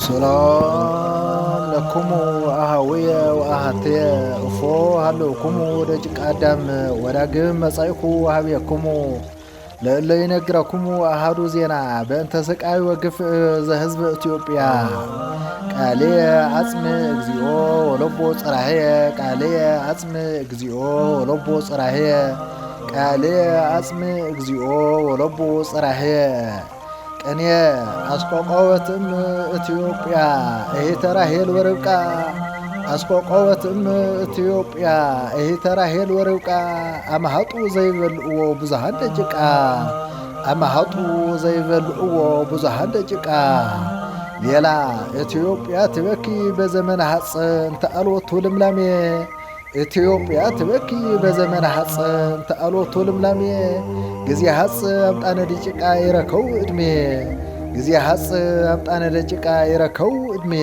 ሰላም ለኩሙ አሃውየ ወአሃትየ እፎ ሃለውኩሙ ደቂቀ አዳም ወዳግም መጻእኩ ወሀቤክሙ ለእለ ይነግረኩሙ አሐዱ ዜና በእንተ ስቃይ ወግፍእ ዘህዝብ ኢትዮጵያ ቃልየ አጽም እግዚኦ ወለቦ ጽራህየ ቃልየ አጽም እግዚኦ ወለቦ ጽራህየ ቃልየ አጽም እግዚኦ ወለቦ ጽራህየ ቅኔ አስቆቆወትም ኢትዮጵያ እሂተ ራሔል ወርብቃ አስቆቆወትም ኢትዮጵያ እሂተ ራሔል ወርብቃ አማሃጡ ዘይበልዕዎ ብዙሃን ደቂቃ አማሃጡ ዘይበልዕዎ ብዙሃን ደቂቃ ሌላ ኢትዮጵያ ትበኪ በዘመነ ሐፀን ተአልወቱ ልምላሜ ኢትዮጵያ ትበኪ በዘመነ ሐፀን ተአልወቱ ልምላሜ ጊዜ ሐፅ አምጣነ ደቂቃ ይረከው ዕድሜ ጊዜ ሐፅ አምጣነ ደቂቃ ይረከው ዕድሜ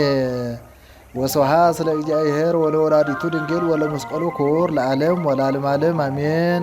ወስብሐት ለእግዚአብሔር ወለወላዲቱ ድንግል ወለመስቀሉ ክቡር ለዓለም ወለዓለመ ዓለም አሜን።